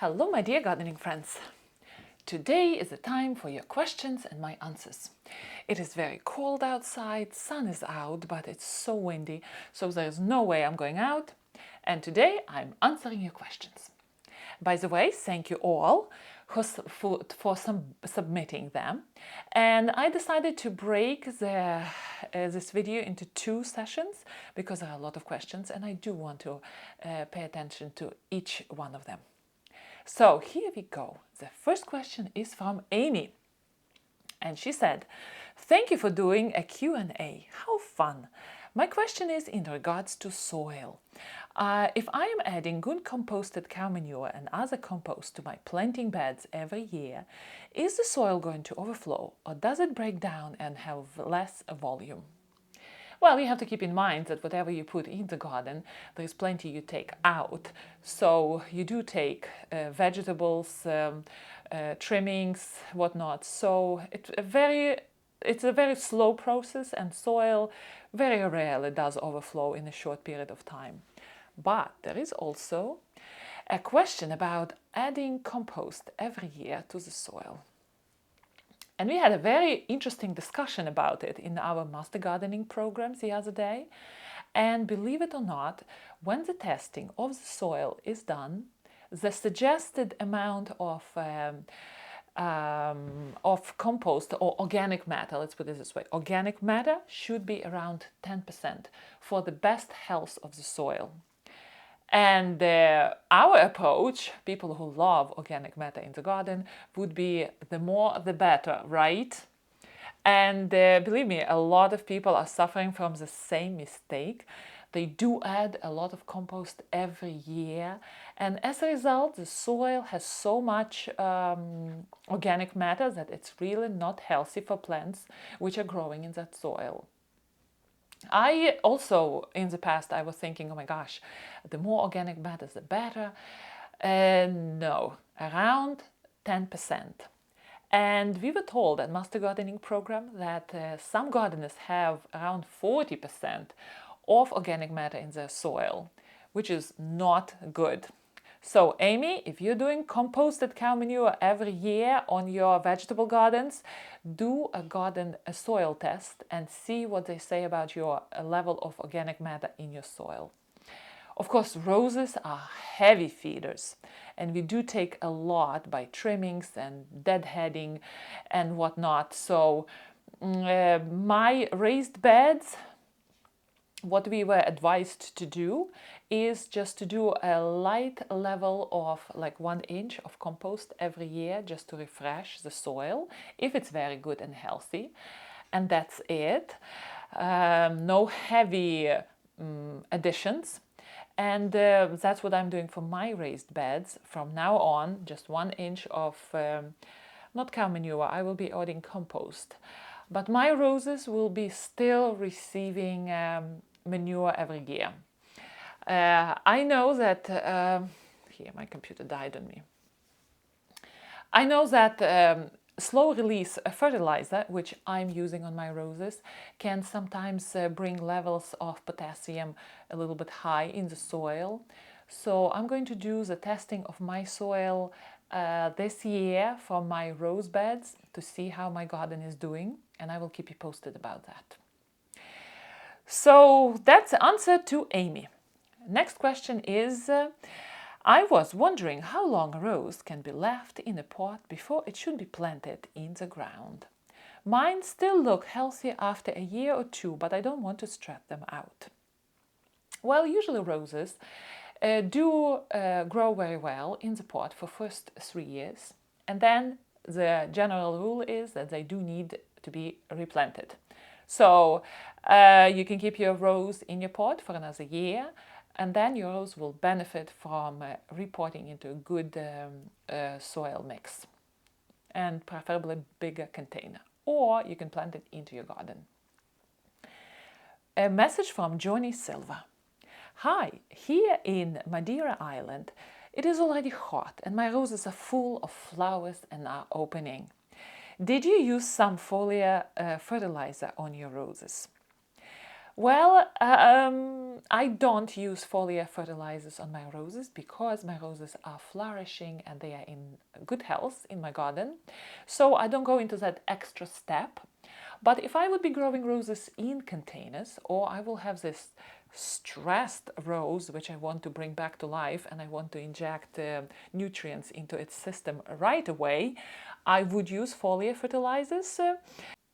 Hello, my dear gardening friends. Today is the time for your questions and my answers. It is very cold outside, sun is out, but it's so windy, so there's no way I'm going out. And today I'm answering your questions. By the way, thank you all for submitting them. And I decided to break this video into two sessions because there are a lot of questions and I do want to pay attention to each one of them. So here we go. The first question is from Amy. And she said, "Thank you for doing a Q&A. How fun. My question is in regards to soil. If I am adding good composted cow manure and other compost to my planting beds every year, is the soil going to overflow or does it break down and have less volume?" Well, you have to keep in mind that whatever you put in the garden, there's plenty you take out. So you do take vegetables, trimmings, whatnot. So it's a very slow process, and soil very rarely does overflow in a short period of time. But there is also a question about adding compost every year to the soil. And we had a very interesting discussion about it in our master gardening programs the other day. And believe it or not, when the testing of the soil is done, the suggested amount of compost or organic matter, let's put it this way, organic matter should be around 10% for the best health of the soil. And our approach, people who love organic matter in the garden, would be the more the better, right? And believe me, a lot of people are suffering from the same mistake. They do add a lot of compost every year, and as a result, the soil has so much organic matter that it's really not healthy for plants which are growing in that soil. I also, in the past, I was thinking, oh my gosh, the more organic matter, the better. No, around 10%. And we were told at Master Gardening Program that some gardeners have around 40% of organic matter in their soil, which is not good. So Amy, if you're doing composted cow manure every year on your vegetable gardens, do a soil test and see what they say about your level of organic matter in your soil. Of course, roses are heavy feeders, and we do take a lot by trimmings and deadheading and whatnot. So my raised beds, what we were advised to do is just to do a light level of like 1 inch of compost every year just to refresh the soil if it's very good and healthy. And that's it. No heavy additions. And that's what I'm doing for my raised beds. From now on, just 1 inch of, not cow manure, I will be adding compost. But my roses will be still receiving manure every year. I know that, here my computer died on me. I know that slow release fertilizer, which I'm using on my roses, can sometimes bring levels of potassium a little bit high in the soil. So I'm going to do the testing of my soil this year for my rose beds to see how my garden is doing, and I will keep you posted about that. So that's the answer to Amy. Next question is, I was wondering how long a rose can be left in a pot before it should be planted in the ground. Mine still look healthy after a year or two, but I don't want to stress them out. Well, usually roses do grow very well in the pot for first 3 years, and then the general rule is that they do need to be replanted. So you can keep your rose in your pot for another year, and then your rose will benefit from repotting into a good soil mix, and preferably a bigger container. Or you can plant it into your garden. A message from Johnny Silva. Hi, here in Madeira Island, it is already hot and my roses are full of flowers and are opening. Did you use some foliar fertilizer on your roses? Well, I don't use foliar fertilizers on my roses because my roses are flourishing and they are in good health in my garden. So I don't go into that extra step. But if I would be growing roses in containers, or I will have this stressed rose which I want to bring back to life and I want to inject nutrients into its system right away, I would use foliar fertilizers.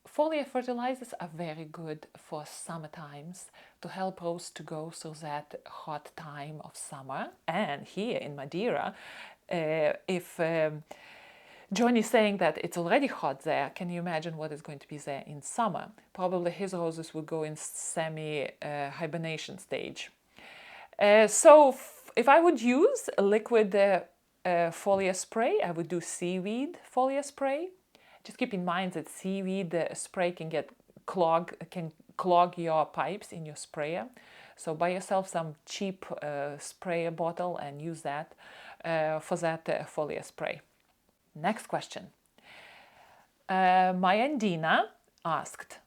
Foliar fertilizers are very good for summer times to help rose to go through that hot time of summer. And here in Madeira, if John is saying that it's already hot there, can you imagine what is going to be there in summer? Probably his roses would go in semi-hibernation stage. So if I would use a liquid foliar spray, I would do seaweed foliar spray. Just keep in mind that seaweed spray can clog your pipes in your sprayer. So buy yourself some cheap sprayer bottle and use that for that foliar spray. Next question. Maya Dina asked,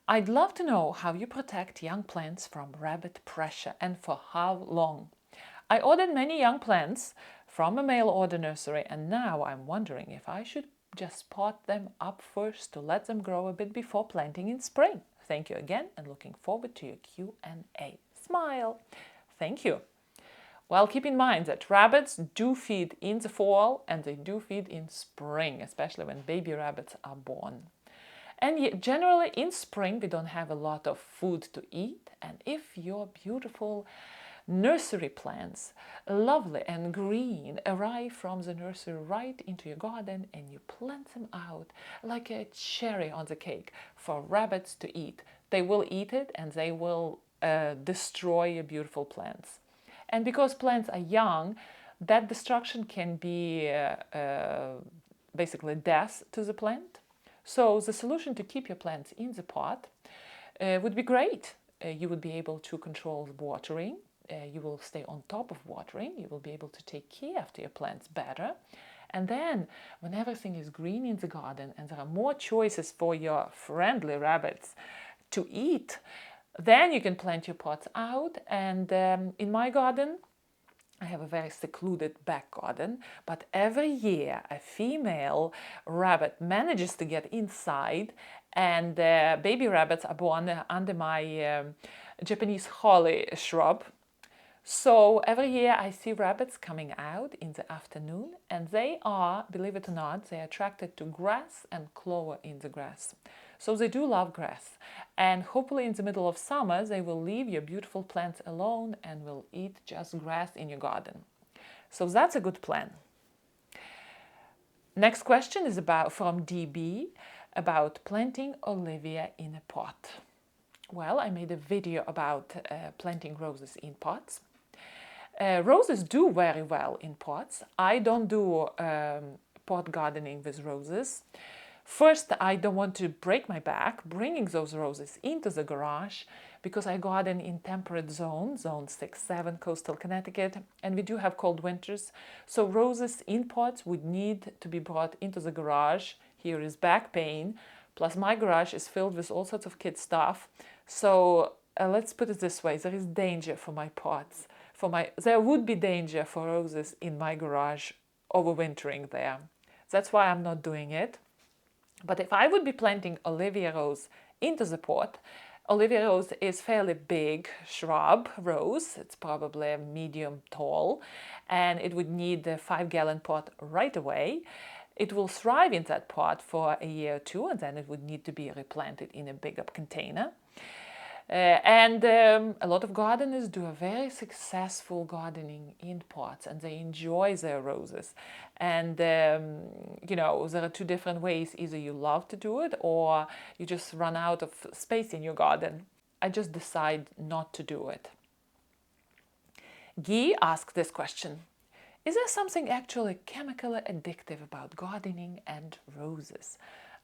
I'd love to know how you protect young plants from rabbit pressure and for how long. I ordered many young plants from a mail order nursery and now I'm wondering if I should just pot them up first to let them grow a bit before planting in spring. Thank you again and looking forward to your Q&A. Smile. Thank you. Well, keep in mind that rabbits do feed in the fall and they do feed in spring, especially when baby rabbits are born. And generally in spring we don't have a lot of food to eat, and if your beautiful nursery plants, lovely and green, arrive from the nursery right into your garden and you plant them out like a cherry on the cake for rabbits to eat. They will eat it and they will destroy your beautiful plants. And because plants are young, that destruction can be basically death to the plant. So the solution to keep your plants in the pot would be great. You would be able to control the watering. You will stay on top of watering. You will be able to take care of your plants better. And then when everything is green in the garden and there are more choices for your friendly rabbits to eat, then you can plant your pots out. And in my garden, I have a very secluded back garden, but every year a female rabbit manages to get inside and baby rabbits are born under my Japanese holly shrub. So every year I see rabbits coming out in the afternoon and they are, believe it or not, they are attracted to grass and clover in the grass. So they do love grass, and hopefully in the middle of summer they will leave your beautiful plants alone and will eat just grass in your garden. So that's a good plan. Next question is from DB about planting olivia in a pot. Well, I made a video about planting roses in pots. Roses do very well in pots. I don't do pot gardening with roses. First, I don't want to break my back bringing those roses into the garage because I garden in temperate zone 6, 7, coastal Connecticut, and we do have cold winters. So roses in pots would need to be brought into the garage. Here is back pain, plus my garage is filled with all sorts of kid stuff. So let's put it this way, there is danger for my pots. There would be danger for roses in my garage overwintering there. That's why I'm not doing it. But if I would be planting Olivia rose into the pot, Olivia rose is fairly big shrub rose. It's probably medium tall, and it would need a 5-gallon pot right away. It will thrive in that pot for a year or two, and then it would need to be replanted in a bigger container. A lot of gardeners do a very successful gardening in pots and they enjoy their roses. And, you know, there are two different ways. Either you love to do it or you just run out of space in your garden. I just decide not to do it. Guy asked this question. Is there something actually chemically addictive about gardening and roses?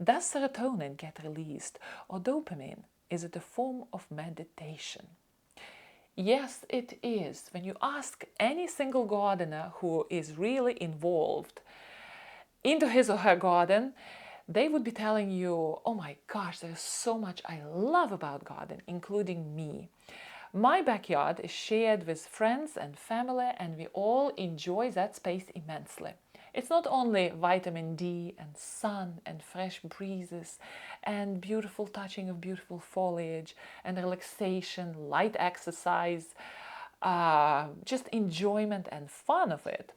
Does serotonin get released or dopamine? Is it a form of meditation? Yes, it is. When you ask any single gardener who is really involved into his or her garden, they would be telling you, oh my gosh, there's so much I love about gardening, including me. My backyard is shared with friends and family, and we all enjoy that space immensely. It's not only vitamin D and sun and fresh breezes and beautiful touching of beautiful foliage and relaxation, light exercise, just enjoyment and fun of it.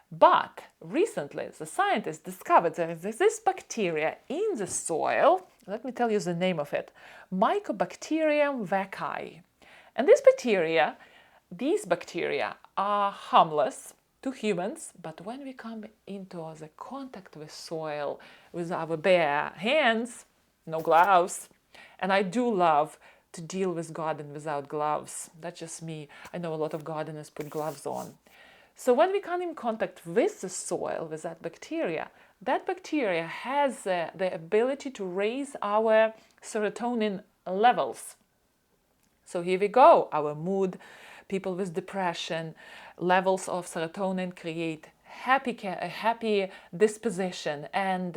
But recently, the scientists discovered there is this bacteria in the soil. Let me tell you the name of it: Mycobacterium vaccae. And these bacteria are harmless to humans, but when we come into the contact with soil with our bare hands, no gloves, and I do love to deal with garden without gloves. That's just me. I know a lot of gardeners put gloves on. So when we come in contact with the soil, with that bacteria has the ability to raise our serotonin levels. So here we go, our mood, people with depression, levels of serotonin create a happy disposition. And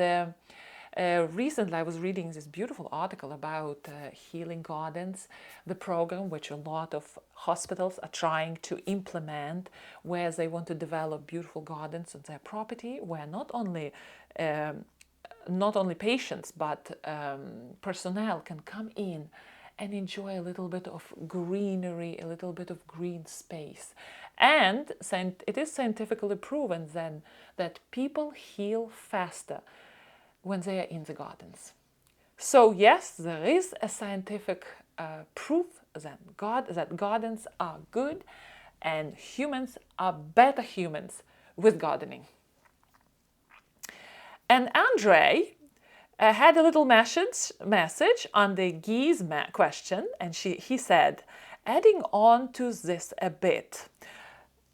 recently I was reading this beautiful article about healing gardens, the program which a lot of hospitals are trying to implement, where they want to develop beautiful gardens on their property, where not only patients but personnel can come in and enjoy a little bit of greenery, a little bit of green space. And it is scientifically proven then that people heal faster when they are in the gardens. So yes, there is a scientific proof that gardens are good and humans are better humans with gardening. And Andre had a little message on the geese question, and he said, adding on to this a bit,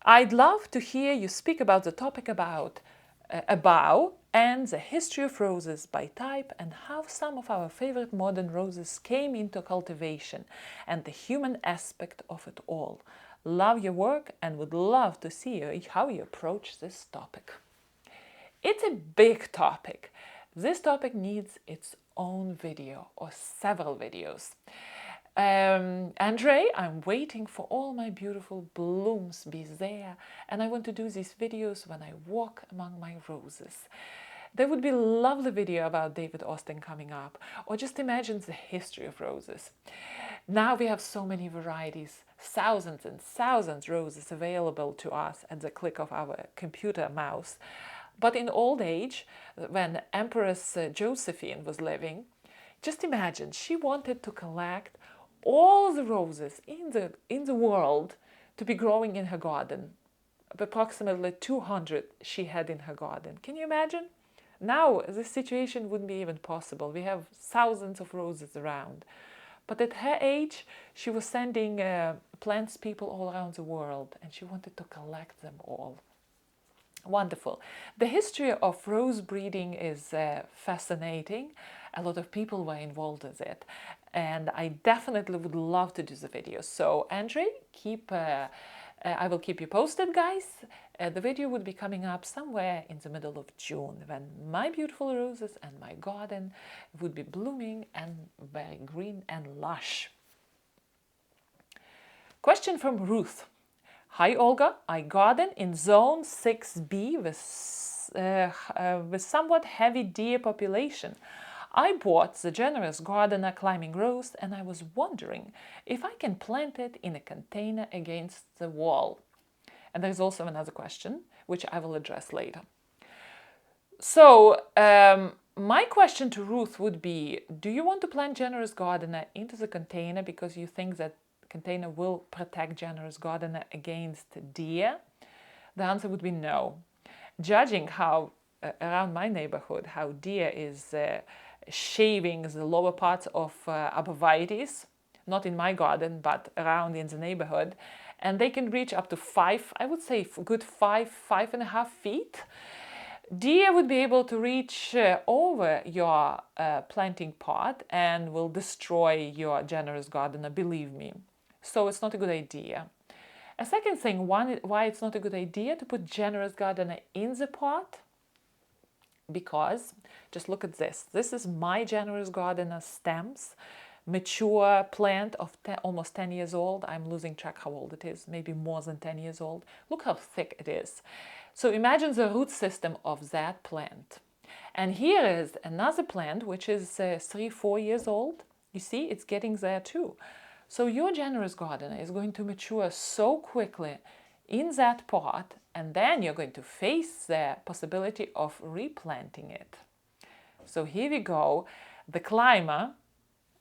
I'd love to hear you speak about the topic about a bow and the history of roses by type, and how some of our favorite modern roses came into cultivation, and the human aspect of it all. Love your work and would love to see how you approach this topic. It's a big topic. This topic needs its own video or several videos. Andre, I'm waiting for all my beautiful blooms be there, and I want to do these videos when I walk among my roses. There would be a lovely video about David Austin coming up, or just imagine the history of roses. Now we have so many varieties, thousands and thousands of roses available to us at the click of our computer mouse. But in old age, when Empress Josephine was living, just imagine, she wanted to collect all the roses in the world to be growing in her garden. Approximately 200 she had in her garden. Can you imagine? Now this situation wouldn't be even possible. We have thousands of roses around. But at her age, she was sending plants people all around the world, and she wanted to collect them all. Wonderful. The history of rose breeding is fascinating. A lot of people were involved with it, and I definitely would love to do the video. So Andre, I will keep you posted, guys. The video would be coming up somewhere in the middle of June, when my beautiful roses and my garden would be blooming and very green and lush. Question from Ruth. Hi Olga, I garden in zone 6B with somewhat heavy deer population. I bought the generous gardener climbing rose, and I was wondering if I can plant it in a container against the wall. And there's also another question, which I will address later. So my question to Ruth would be, do you want to plant generous gardener into the container because you think that container will protect generous gardener against deer? The answer would be no. Judging how around my neighborhood, how deer is shaving the lower parts of arborvitaes, not in my garden but around in the neighborhood, and they can reach up to 5, I would say good 5.5 feet. Deer would be able to reach over your planting pot and will destroy your generous gardener, believe me. So it's not a good idea. A second thing, why it's not a good idea to put generous gardener in the pot, because just look at this. This is my generous gardener stems mature plant of almost 10 years old. I'm losing track how old it is, maybe more than 10 years old. Look how thick it is. So imagine the root system of that plant. And here is another plant which is 3-4 years old. You see, it's getting there too. So your generous gardener is going to mature so quickly in that pot, and then you're going to face the possibility of replanting it. So here we go. The climber,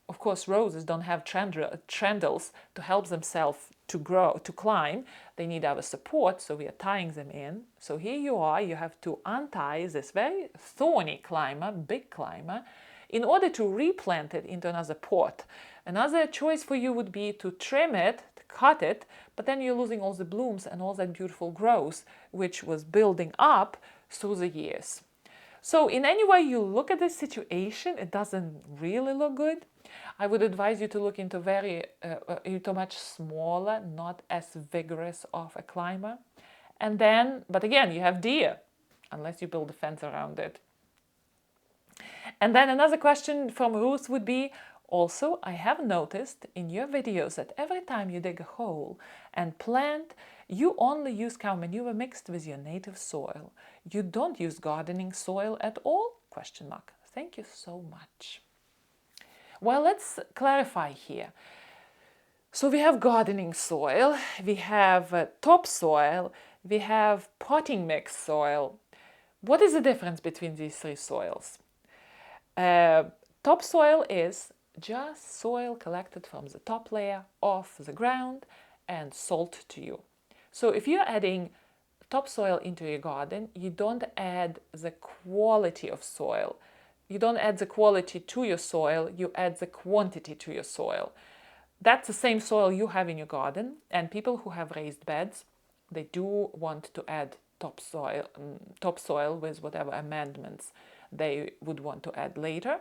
of course, roses don't have trendles to help themselves to grow, to climb. They need our support, so we are tying them in. So here you are, you have to untie this very thorny climber, big climber, in order to replant it into another pot. Another choice for you would be to trim it, to cut it, but then you're losing all the blooms and all that beautiful growth which was building up through the years. So in any way you look at this situation, it doesn't really look good. I would advise you to look into into much smaller, not as vigorous of a climber. And then, but again, you have deer, unless you build a fence around it. And then another question from Ruth would be, also, I have noticed in your videos that every time you dig a hole and plant, you only use cow manure mixed with your native soil. You don't use gardening soil at all? Question mark. Thank you so much. Well, let's clarify here. So we have gardening soil, we have topsoil, we have potting mix soil. What is the difference between these three soils? Topsoil is just soil collected from the top layer of the ground and sold to you. So if you're adding topsoil into your garden, you don't add the quality of soil. You don't add the quality to your soil, you add the quantity to your soil. That's the same soil you have in your garden, and people who have raised beds, they do want to add topsoil with whatever amendments they would want to add later.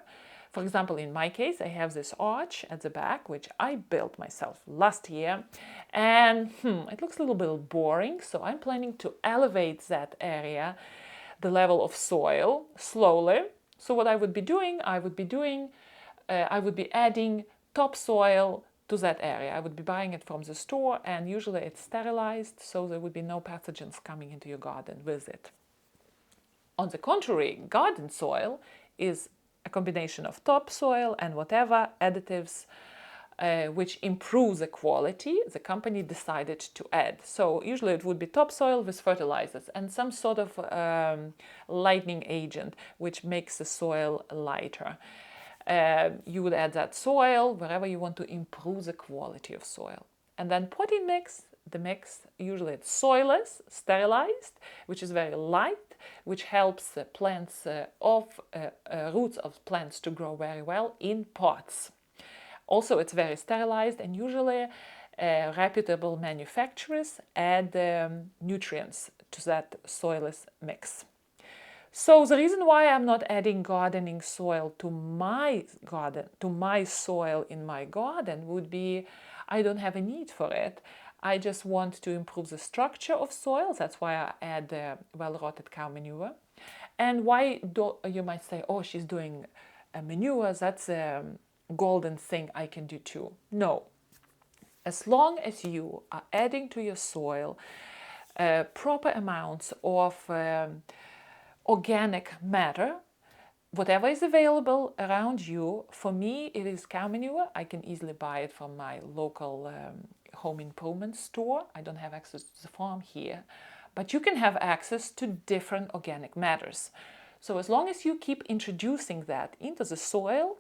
For example, in my case, I have this arch at the back, which I built myself last year, and it looks a little bit boring, so I'm planning to elevate that area, the level of soil, slowly. So what I would be doing, I would be adding topsoil to that area. I would be buying it from the store, and usually it's sterilized, so there would be no pathogens coming into your garden with it. On the contrary, garden soil is a combination of topsoil and whatever additives which improve the quality the company decided to add. So usually it would be topsoil with fertilizers and some sort of lightening agent which makes the soil lighter. You would add that soil wherever you want to improve the quality of soil. And then potting mix, the mix, usually it's soilless, sterilized, which is very light, which helps the plants roots of plants to grow very well in pots. Also, it's very sterilized, and usually reputable manufacturers add nutrients to that soilless mix. So the reason why I'm not adding gardening soil to my garden, to my soil in my garden, would be I don't have a need for it. I just want to improve the structure of soil. That's why I add well-rotted cow manure. And why do you might say, oh, she's doing manure, that's a golden thing I can do too. No. As long as you are adding to your soil proper amounts of organic matter, whatever is available around you, for me it is cow manure. I can easily buy it from my local home improvement store. I don't have access to the farm here, but you can have access to different organic matters. So as long as you keep introducing that into the soil,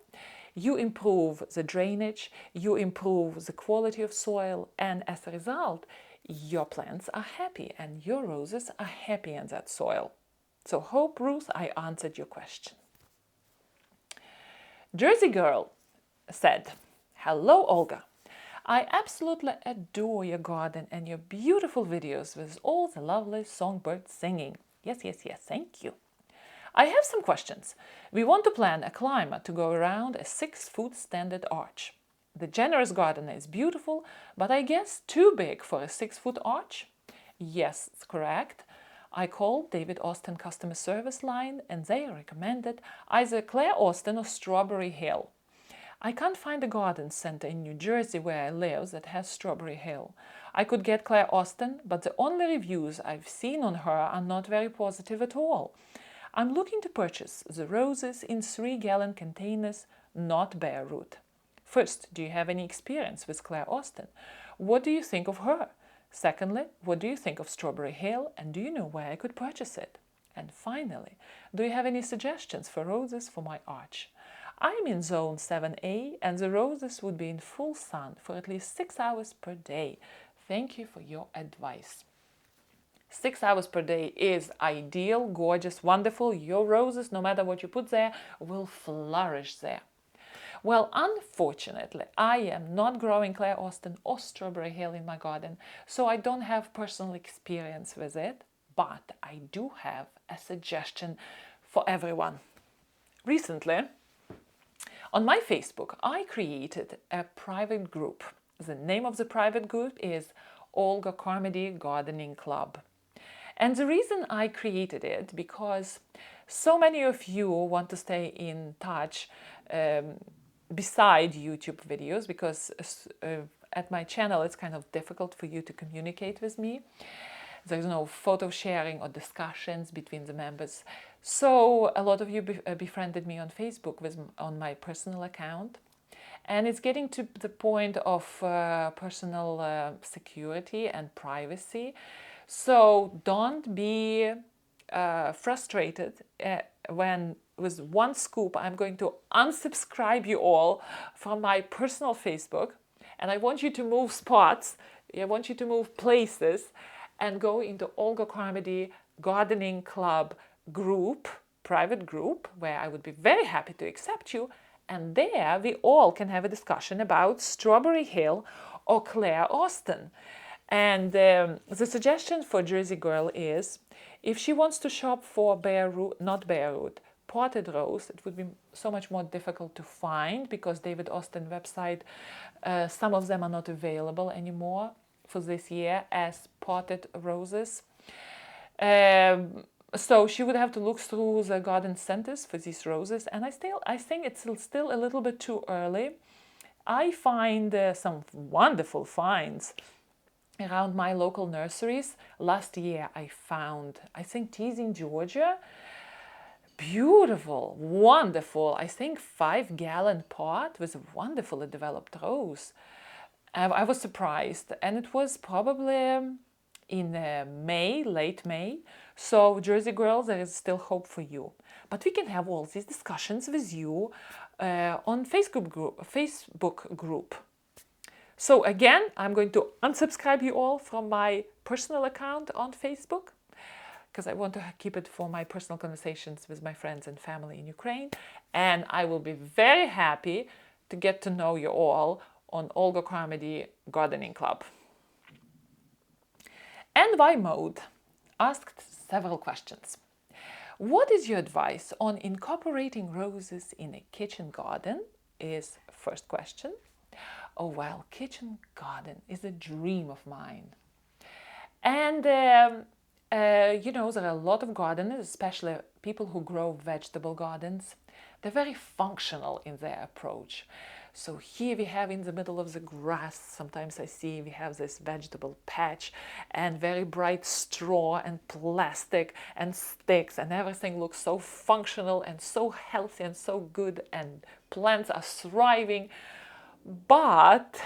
you improve the drainage, you improve the quality of soil, and as a result, your plants are happy and your roses are happy in that soil. So hope, Ruth, I answered your question. Jersey Girl said, hello, Olga. I absolutely adore your garden and your beautiful videos with all the lovely songbirds singing. Yes, thank you. I have some questions. We want to plan a climber to go around a 6-foot standard arch. The generous gardener is beautiful, but I guess too big for a 6-foot arch? Yes, it's correct. I called David Austin customer service line and they recommended either Claire Austin or Strawberry Hill. I can't find a garden center in New Jersey where I live that has Strawberry Hill. I could get Claire Austin, but the only reviews I've seen on her are not very positive at all. I'm looking to purchase the roses in 3-gallon containers, not bare root. First, do you have any experience with Claire Austin? What do you think of her? Secondly, what do you think of Strawberry Hill, and do you know where I could purchase it? And finally, do you have any suggestions for roses for my arch? I'm in zone 7A and the roses would be in full sun for at least 6 hours per day. Thank you for your advice. 6 hours per day is ideal, gorgeous, wonderful. Your roses, no matter what you put there, will flourish there. Well, unfortunately, I am not growing Claire Austin or Strawberry Hill in my garden, so I don't have personal experience with it, but I do have a suggestion for everyone. Recently, on my Facebook, I created a private group. The name of the private group is Olga Carmody Gardening Club. And the reason I created it, because so many of you want to stay in touch beside YouTube videos, because at my channel it's kind of difficult for you to communicate with me. There's no photo sharing or discussions between the members. So a lot of you befriended me on Facebook on my personal account. And it's getting to the point of personal security and privacy. So don't be frustrated when with one scoop I'm going to unsubscribe you all from my personal Facebook. And I want you to move spots. I want you to move places and go into Olga Carmody Gardening Club group, private group, where I would be very happy to accept you. And there we all can have a discussion about Strawberry Hill or Claire Austin. And the suggestion for Jersey Girl is, if she wants to shop for bare root, not bare root, potted rose, it would be so much more difficult to find because David Austin website, some of them are not available anymore for this year as potted roses. So she would have to look through the garden centers for these roses, and I think it's still a little bit too early. I find some wonderful finds around my local nurseries. Last year I found, I think, Teasing, Georgia. Beautiful, wonderful, I think 5-gallon pot with a wonderfully developed rose. I was surprised, and it was probably in May, late May. So Jersey Girls, there is still hope for you. But we can have all these discussions with you on Facebook group. So again, I'm going to unsubscribe you all from my personal account on Facebook, because I want to keep it for my personal conversations with my friends and family in Ukraine. And I will be very happy to get to know you all on Olga Carmody Gardening Club. And Y Mode asked several questions. What is your advice on incorporating roses in a kitchen garden? Is first question. Oh well, kitchen garden is a dream of mine. And you know, there are a lot of gardeners, especially people who grow vegetable gardens. They're very functional in their approach. So here we have in the middle of the grass, sometimes I see we have this vegetable patch and very bright straw and plastic and sticks, and everything looks so functional and so healthy and so good, and plants are thriving. But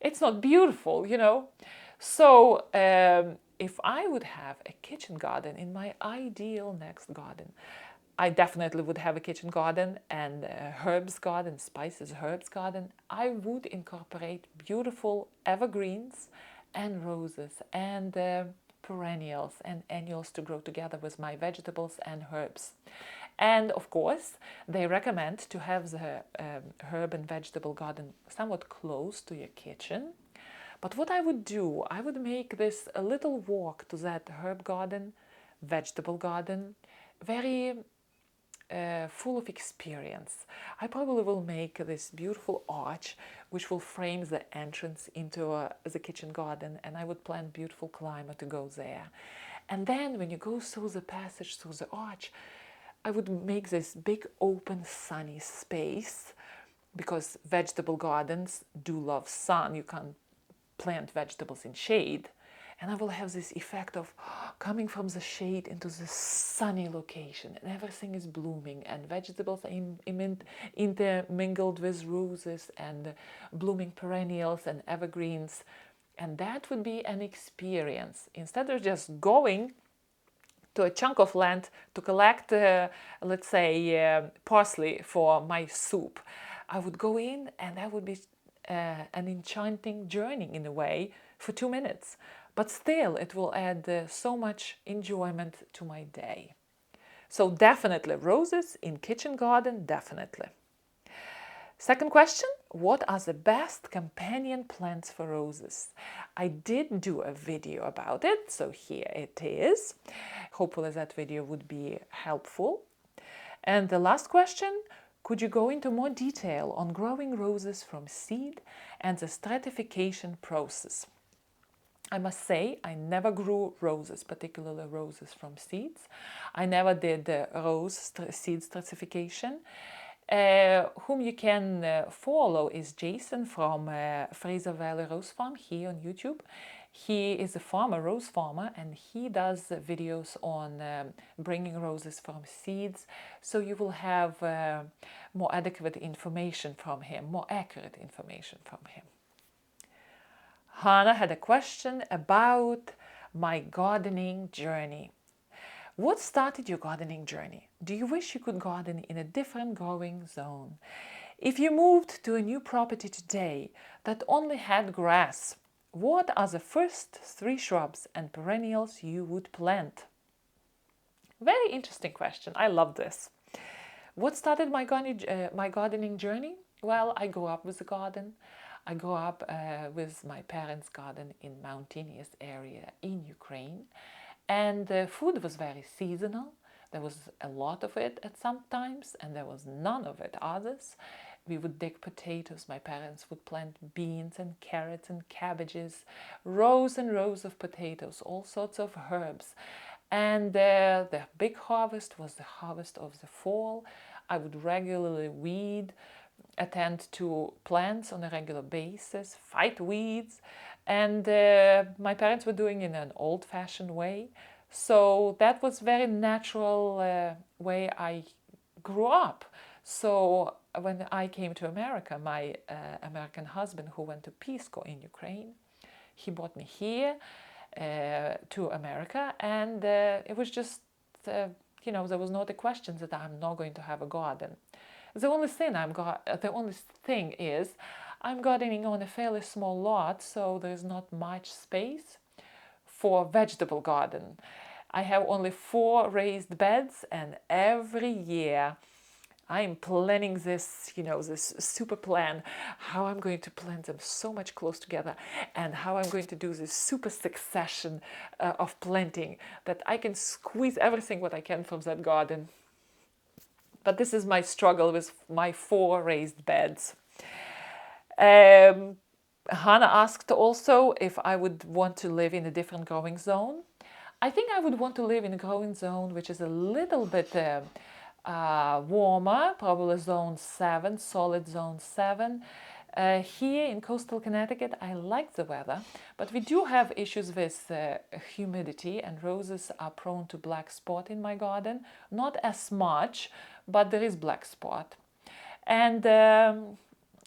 it's not beautiful, you know. So if I would have a kitchen garden in my ideal next garden, I definitely would have a kitchen garden and a herbs garden, spices herbs garden. I would incorporate beautiful evergreens and roses and perennials and annuals to grow together with my vegetables and herbs. And of course, they recommend to have the herb and vegetable garden somewhat close to your kitchen. But what I would do, I would make this a little walk to that herb garden, vegetable garden, very full of experience. I probably will make this beautiful arch which will frame the entrance into the kitchen garden, and I would plant beautiful climber to go there. And then when you go through the passage, through the arch, I would make this big open sunny space because vegetable gardens do love sun. You can't plant vegetables in shade. And I will have this effect of coming from the shade into the sunny location, and everything is blooming, and vegetables are intermingled with roses and blooming perennials and evergreens. And that would be an experience. Instead of just going to a chunk of land to collect, let's say, parsley for my soup, I would go in, and that would be an enchanting journey in a way for 2 minutes. But still, it will add so much enjoyment to my day. So definitely roses in kitchen garden, definitely. Second question, what are the best companion plants for roses? I did do a video about it, so here it is. Hopefully that video would be helpful. And the last question, could you go into more detail on growing roses from seed and the stratification process? I must say, I never grew roses, particularly roses from seeds. I never did rose seed stratification. Whom you can follow is Jason from Fraser Valley Rose Farm here on YouTube. He is a farmer, rose farmer, and he does videos on bringing roses from seeds. So you will have more adequate information from him, more accurate information from him. Hannah had a question about my gardening journey. What started your gardening journey? Do you wish you could garden in a different growing zone? If you moved to a new property today that only had grass, what are the first 3 shrubs and perennials you would plant? Very interesting question. I love this. What started my gardening journey? Well, I grew up with a garden. I grew up with my parents' garden in mountainous area in Ukraine, and the food was very seasonal. There was a lot of it at some times, and there was none of it others. We would dig potatoes. My parents would plant beans and carrots and cabbages, rows and rows of potatoes, all sorts of herbs. And the big harvest was the harvest of the fall. I would regularly weed, attend to plants on a regular basis, fight weeds, and my parents were doing it in an old-fashioned way. So that was very natural way I grew up. So when I came to America, my American husband, who went to Peace Corps in Ukraine, he brought me here to America, and it was just, there was not a question that I'm not going to have a garden. The only thing is, I'm gardening on a fairly small lot, so there's not much space for vegetable garden. I have only 4 raised beds, and every year I'm planning this, this super plan, how I'm going to plant them so much close together, and how I'm going to do this super succession of planting that I can squeeze everything what I can from that garden. But this is my struggle with my 4 raised beds. Hannah asked also if I would want to live in a different growing zone. I think I would want to live in a growing zone which is a little bit warmer, probably zone 7, solid zone 7. Here in coastal Connecticut, I like the weather, but we do have issues with humidity, and roses are prone to black spot in my garden. Not as much, but there is black spot. And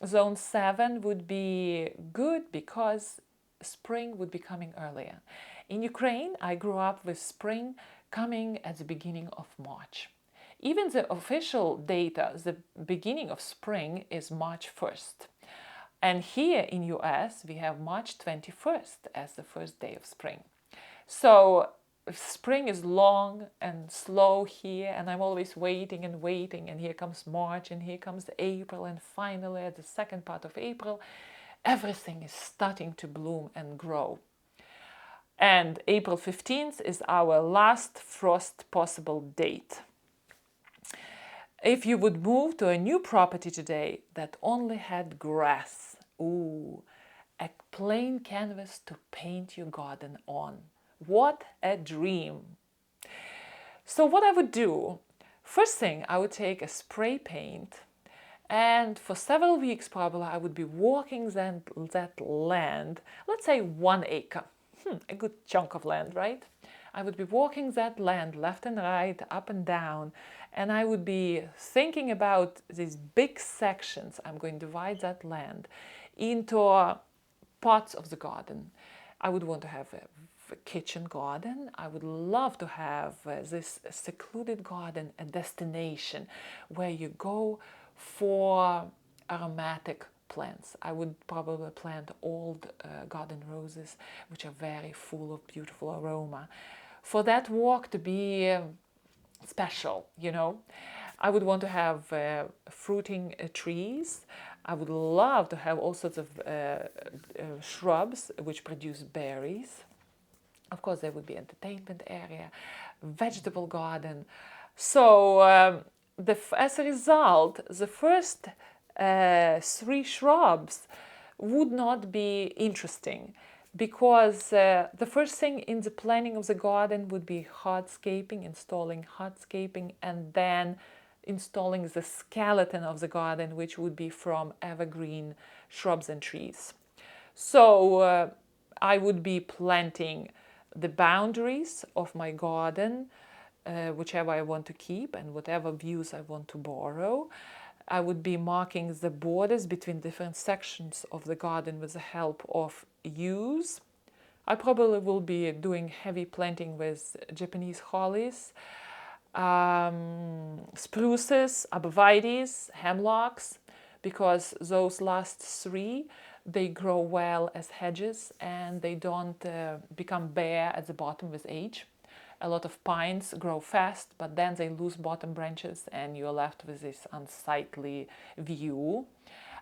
zone 7 would be good because spring would be coming earlier. In Ukraine, I grew up with spring coming at the beginning of March. Even the official data, the beginning of spring is March 1st. And here in US, we have March 21st as the first day of spring. So spring is long and slow here, and I'm always waiting and waiting, and here comes March, and here comes April, and finally at the second part of April, everything is starting to bloom and grow. And April 15th is our last frost possible date. If you would move to a new property today that only had grass, a plain canvas to paint your garden on. What a dream! So what I would do, first thing, I would take a spray paint And for several weeks probably I would be walking that land, let's say 1 acre, a good chunk of land, right? I would be walking that land left and right, up and down, and I would be thinking about these big sections. I'm going to divide that land into parts of the garden. I would want to have a kitchen garden. I would love to have this secluded garden, a destination where you go for aromatic plants. I would probably plant old garden roses, which are very full of beautiful aroma. For that walk to be special, you know. I would want to have fruiting trees. I would love to have all sorts of shrubs which produce berries. Of course, there would be entertainment area, vegetable garden. So as a result, the first 3 shrubs would not be interesting, because the first thing in the planning of the garden would be hardscaping, installing hardscaping, and then installing the skeleton of the garden, which would be from evergreen shrubs and trees. So I would be planting the boundaries of my garden, whichever I want to keep and whatever views I want to borrow. I would be marking the borders between different sections of the garden with the help of yews. I probably will be doing heavy planting with Japanese hollies, spruces, arborvitaes, hemlocks, because those last 3, they grow well as hedges and they don't become bare at the bottom with age. A lot of pines grow fast, but then they lose bottom branches and you're left with this unsightly view.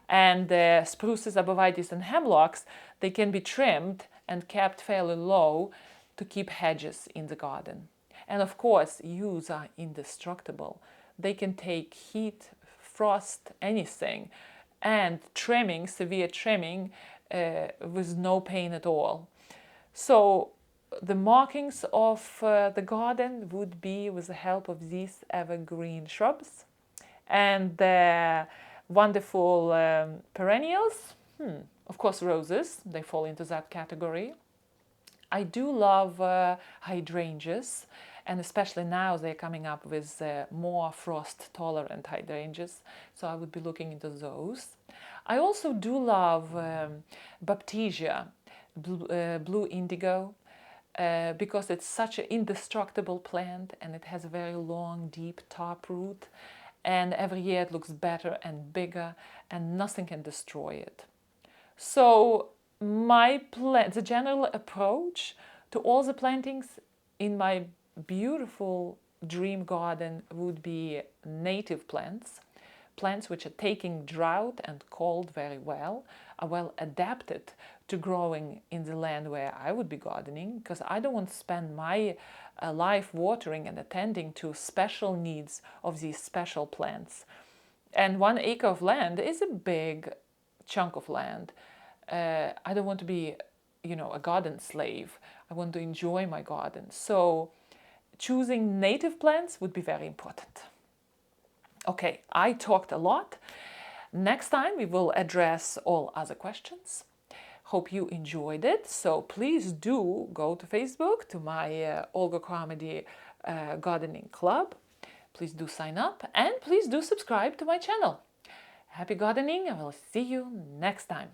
And spruces, arborvitaes and hemlocks, they can be trimmed and kept fairly low to keep hedges in the garden. And of course, yews are indestructible. They can take heat, frost, anything, and trimming, severe trimming, with no pain at all. So the markings of the garden would be with the help of these evergreen shrubs and the wonderful perennials. Of course, roses, they fall into that category. I do love hydrangeas, and especially now they're coming up with more frost-tolerant hydrangeas, so I would be looking into those. I also do love baptisia, blue indigo, because it's such an indestructible plant and it has a very long, deep taproot, and every year it looks better and bigger and nothing can destroy it. So the general approach to all the plantings in my beautiful dream garden would be native plants, plants which are taking drought and cold very well, are well adapted to growing in the land where I would be gardening, because I don't want to spend my life watering and attending to special needs of these special plants. And 1 acre of land is a big chunk of land. I don't want to be, a garden slave. I want to enjoy my garden. So choosing native plants would be very important. Okay, I talked a lot. Next time we will address all other questions. Hope you enjoyed it. So please do go to Facebook, to my Olga Carmody Gardening Club. Please do sign up and please do subscribe to my channel. Happy gardening, and I will see you next time.